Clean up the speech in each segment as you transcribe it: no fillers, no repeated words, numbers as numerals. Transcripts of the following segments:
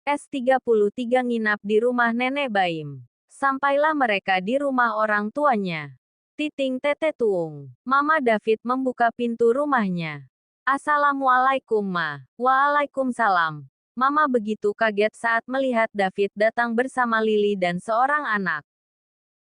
S33 nginap di rumah nenek Baim. Sampailah mereka di rumah orang tuanya. Titing Tete Tuung. Mama David membuka pintu rumahnya. Assalamualaikum Ma. Waalaikumsalam. Mama begitu kaget saat melihat David datang bersama Lily dan seorang anak.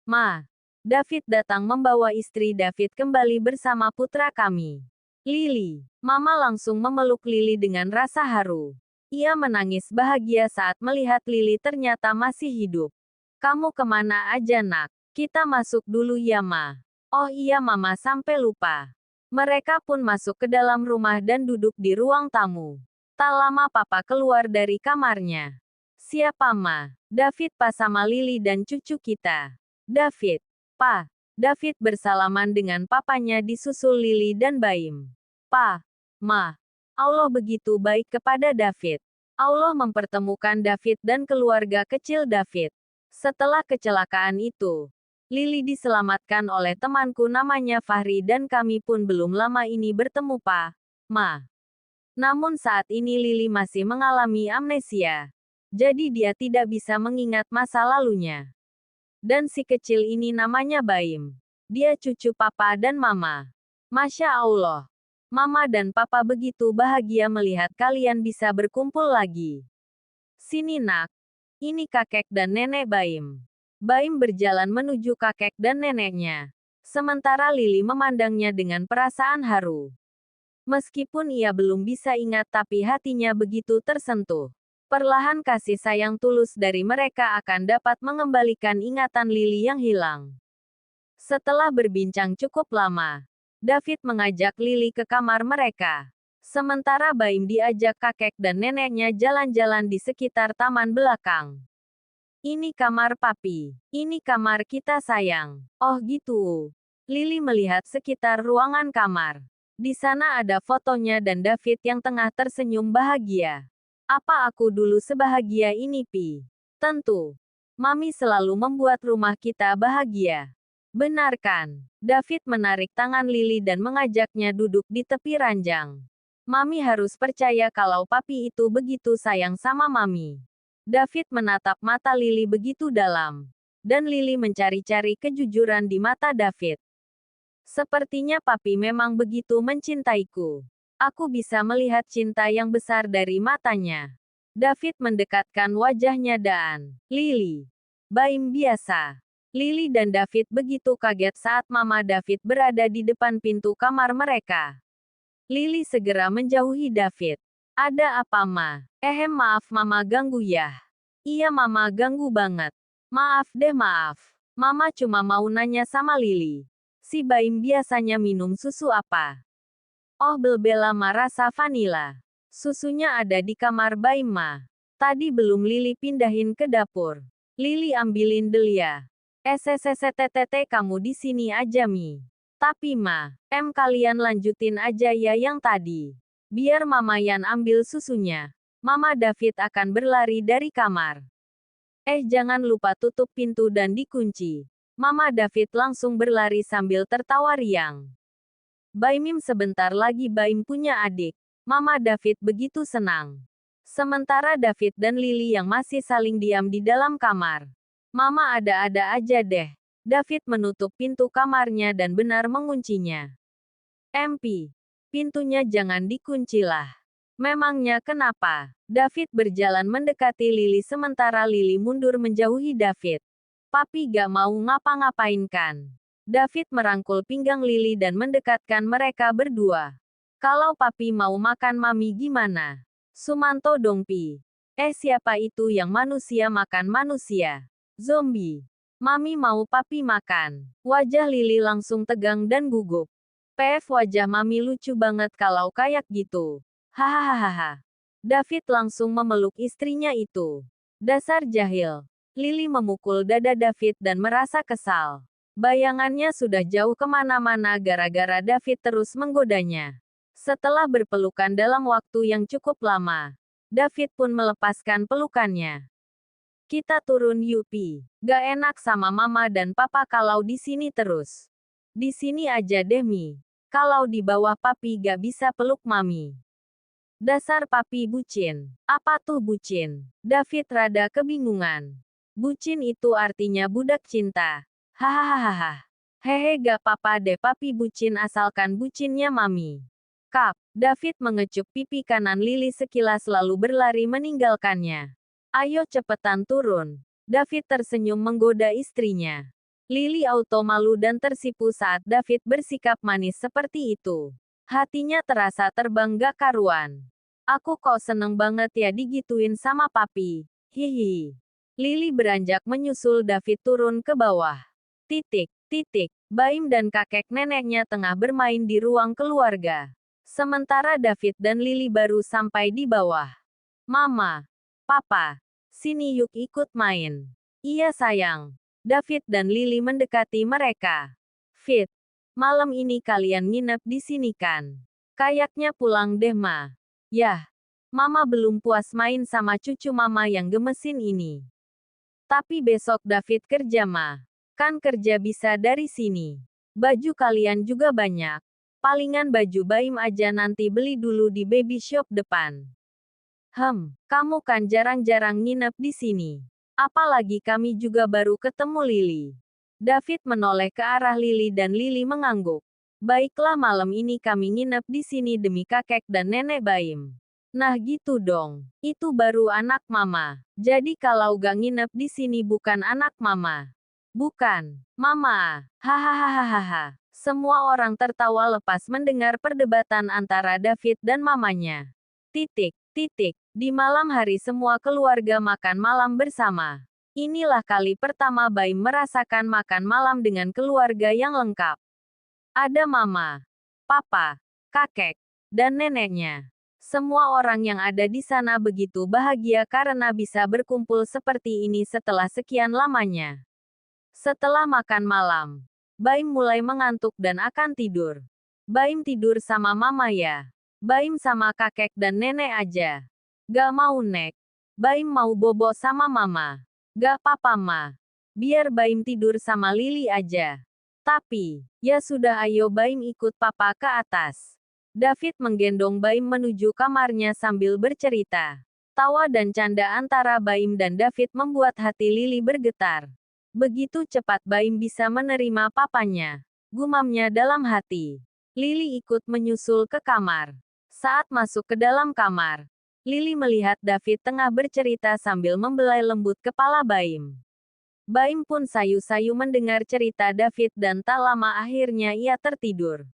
Ma. David datang membawa istri David kembali bersama putra kami. Lily. Mama langsung memeluk Lily dengan rasa haru. Ia menangis bahagia saat melihat Lily ternyata masih hidup. Kamu kemana aja nak? Kita masuk dulu ya Ma. Oh iya Mama sampai lupa. Mereka pun masuk ke dalam rumah dan duduk di ruang tamu. Tak lama Papa keluar dari kamarnya. Siapa Ma? David Pa sama Lily dan cucu kita. David. Pa. David bersalaman dengan papanya disusul Lily dan Baim. Pa. Ma. Allah begitu baik kepada David. Allah mempertemukan David dan keluarga kecil David. Setelah kecelakaan itu, Lily diselamatkan oleh temanku namanya Fahri dan kami pun belum lama ini bertemu Pa. Ma. Namun saat ini Lily masih mengalami amnesia. Jadi dia tidak bisa mengingat masa lalunya. Dan si kecil ini namanya Baim. Dia cucu Papa dan Mama. Masya Allah. Mama dan Papa begitu bahagia melihat kalian bisa berkumpul lagi. Sini nak. Ini kakek dan nenek Baim. Baim berjalan menuju kakek dan neneknya. Sementara Lily memandangnya dengan perasaan haru. Meskipun ia belum bisa ingat tapi hatinya begitu tersentuh. Perlahan kasih sayang tulus dari mereka akan dapat mengembalikan ingatan Lily yang hilang. Setelah berbincang cukup lama, David mengajak Lily ke kamar mereka. Sementara Baim diajak kakek dan neneknya jalan-jalan di sekitar taman belakang. Ini kamar papi. Ini kamar kita sayang. Oh gitu. Lily melihat sekitar ruangan kamar. Di sana ada fotonya dan David yang tengah tersenyum bahagia. Apa aku dulu sebahagia ini Pi? Tentu. Mami selalu membuat rumah kita bahagia. Benar kan? David menarik tangan Lily dan mengajaknya duduk di tepi ranjang. Mami harus percaya kalau papi itu begitu sayang sama Mami. David menatap mata Lily begitu dalam. Dan Lily mencari-cari kejujuran di mata David. Sepertinya papi memang begitu mencintaiku. Aku bisa melihat cinta yang besar dari matanya. David mendekatkan wajahnya dan Lily. Baim biasa. Lily dan David begitu kaget saat Mama David berada di depan pintu kamar mereka. Lily segera menjauhi David. Ada apa Ma? Maaf Mama ganggu ya. Iya Mama ganggu banget. Maaf deh maaf. Mama cuma mau nanya sama Lily. Si Baim biasanya minum susu apa? Oh Belbela Ma rasa vanila. Susunya ada di kamar Baim Ma. Tadi belum Lily pindahin ke dapur. Lily ambilin Delia. SSSTTT kamu di sini aja Mi. Tapi Ma, kalian lanjutin aja ya yang tadi. Biar Mama Yan ambil susunya. Mama David akan berlari dari kamar. Jangan lupa tutup pintu dan dikunci. Mama David langsung berlari sambil tertawa riang. Baimim sebentar lagi Baim punya adik. Mama David begitu senang. Sementara David dan Lily yang masih saling diam di dalam kamar. Mama ada-ada aja deh. David menutup pintu kamarnya dan benar menguncinya. MP. Pintunya jangan dikunci lah. Memangnya kenapa? David berjalan mendekati Lily sementara Lily mundur menjauhi David. Papi gak mau ngapa-ngapain kan? David merangkul pinggang Lily dan mendekatkan mereka berdua. Kalau papi mau makan mami gimana? Sumanto dong Pi. Siapa itu yang manusia makan manusia? Zombie. Mami mau papi makan. Wajah Lily langsung tegang dan gugup. Wajah mami lucu banget kalau kayak gitu. Hahaha. David langsung memeluk istrinya itu. Dasar jahil. Lily memukul dada David dan merasa kesal. Bayangannya sudah jauh kemana-mana gara-gara David terus menggodanya. Setelah berpelukan dalam waktu yang cukup lama, David pun melepaskan pelukannya. Kita turun Yupi. Gak enak sama mama dan papa kalau di sini terus. Di sini aja deh Mi. Kalau di bawah papi gak bisa peluk mami. Dasar papi bucin. Apa tuh bucin? David rada kebingungan. Bucin itu artinya budak cinta. Hahaha. Hehe, gak papa deh papi bucin asalkan bucinnya mami. Kap, David mengecup pipi kanan Lily sekilas lalu berlari meninggalkannya. Ayo cepetan turun. David tersenyum menggoda istrinya. Lily auto malu dan tersipu saat David bersikap manis seperti itu. Hatinya terasa terbang gak karuan. Aku kok seneng banget ya digituin sama papi. Hihi. Lily beranjak menyusul David turun ke bawah. Titik, titik. Baim dan kakek neneknya tengah bermain di ruang keluarga. Sementara David dan Lily baru sampai di bawah. Mama. Papa. Sini yuk ikut main. Iya sayang. David dan Lily mendekati mereka. Fit. Malam ini kalian nginep di sini kan? Kayaknya pulang deh ma. Yah. Mama belum puas main sama cucu mama yang gemesin ini. Tapi besok David kerja ma. Kan kerja bisa dari sini. Baju kalian juga banyak. Palingan baju Baim aja nanti beli dulu di baby shop depan. Kamu kan jarang-jarang nginep di sini. Apalagi kami juga baru ketemu Lily. David menoleh ke arah Lily dan Lily mengangguk. Baiklah malam ini kami nginep di sini demi kakek dan nenek Baim. Nah gitu dong. Itu baru anak mama. Jadi kalau gak nginep di sini bukan anak mama. Bukan, mama. Hahaha. Semua orang tertawa lepas mendengar perdebatan antara David dan mamanya. Titik, titik. Di malam hari semua keluarga makan malam bersama. Inilah kali pertama Baim merasakan makan malam dengan keluarga yang lengkap. Ada mama, papa, kakek, dan neneknya. Semua orang yang ada di sana begitu bahagia karena bisa berkumpul seperti ini setelah sekian lamanya. Setelah makan malam, Baim mulai mengantuk dan akan tidur. Baim tidur sama mama ya. Baim sama kakek dan nenek aja. Gak mau nek. Baim mau bobo sama mama. Gak apa-apa ma. Biar Baim tidur sama Lily aja. Tapi, ya sudah ayo Baim ikut papa ke atas. David menggendong Baim menuju kamarnya sambil bercerita. Tawa dan canda antara Baim dan David membuat hati Lily bergetar. Begitu cepat Baim bisa menerima papanya. Gumamnya dalam hati. Lily ikut menyusul ke kamar. Saat masuk ke dalam kamar, Lily melihat David tengah bercerita sambil membelai lembut kepala Baim. Baim pun sayu-sayu mendengar cerita David dan tak lama akhirnya ia tertidur.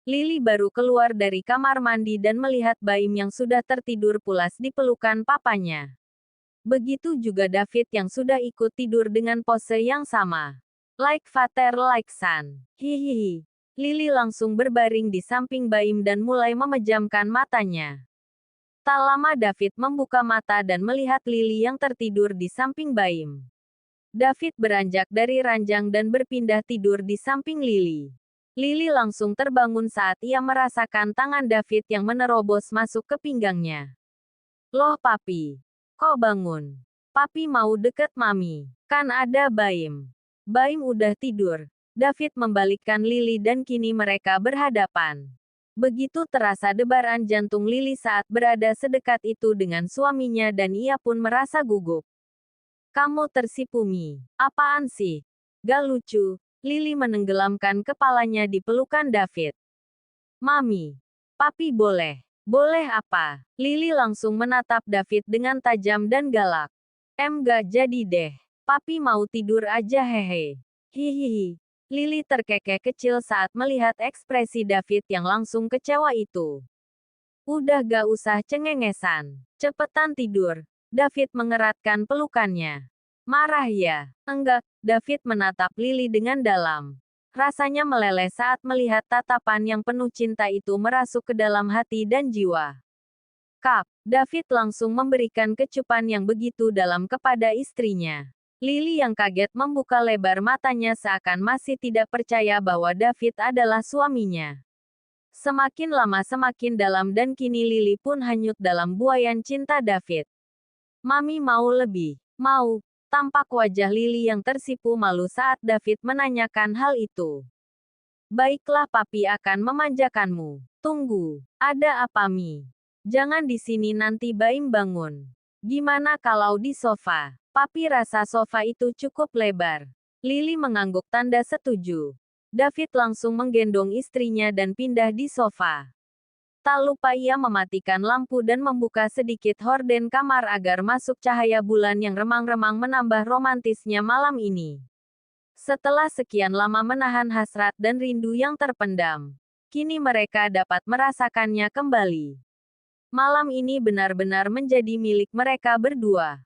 Lily baru keluar dari kamar mandi dan melihat Baim yang sudah tertidur pulas di pelukan papanya. Begitu juga David yang sudah ikut tidur dengan pose yang sama. Like father like son. Hihihi. Lily langsung berbaring di samping Baim dan mulai memejamkan matanya. Tak lama David membuka mata dan melihat Lily yang tertidur di samping Baim. David beranjak dari ranjang dan berpindah tidur di samping Lily. Lily langsung terbangun saat ia merasakan tangan David yang menerobos masuk ke pinggangnya. Loh papi, kok bangun? Papi mau deket mami, kan ada Baim. Baim udah tidur. David membalikkan Lily dan kini mereka berhadapan. Begitu terasa debaran jantung Lily saat berada sedekat itu dengan suaminya dan ia pun merasa gugup. Kamu tersipu Mi. Apaan sih? Gak lucu. Lily menenggelamkan kepalanya di pelukan David. Mami. Papi boleh. Boleh apa? Lily langsung menatap David dengan tajam dan galak. Gak jadi deh. Papi mau tidur aja hehe. Hihihi. Lily terkekeh kecil saat melihat ekspresi David yang langsung kecewa itu. Udah gak usah cengengesan. Cepetan tidur. David mengeratkan pelukannya. Marah ya? Enggak. David menatap Lily dengan dalam. Rasanya meleleh saat melihat tatapan yang penuh cinta itu merasuk ke dalam hati dan jiwa. Kap, David langsung memberikan kecupan yang begitu dalam kepada istrinya. Lily yang kaget membuka lebar matanya seakan masih tidak percaya bahwa David adalah suaminya. Semakin lama semakin dalam dan kini Lily pun hanyut dalam buayan cinta David. Mami mau lebih. Mau. Tampak wajah Lily yang tersipu malu saat David menanyakan hal itu. Baiklah papi akan memanjakanmu. Tunggu. Ada apa Mi? Jangan di sini nanti Baim bangun. Gimana kalau di sofa? Papi rasa sofa itu cukup lebar. Lily mengangguk tanda setuju. David langsung menggendong istrinya dan pindah di sofa. Tak lupa ia mematikan lampu dan membuka sedikit horden kamar agar masuk cahaya bulan yang remang-remang menambah romantisnya malam ini. Setelah sekian lama menahan hasrat dan rindu yang terpendam, kini mereka dapat merasakannya kembali. Malam ini benar-benar menjadi milik mereka berdua.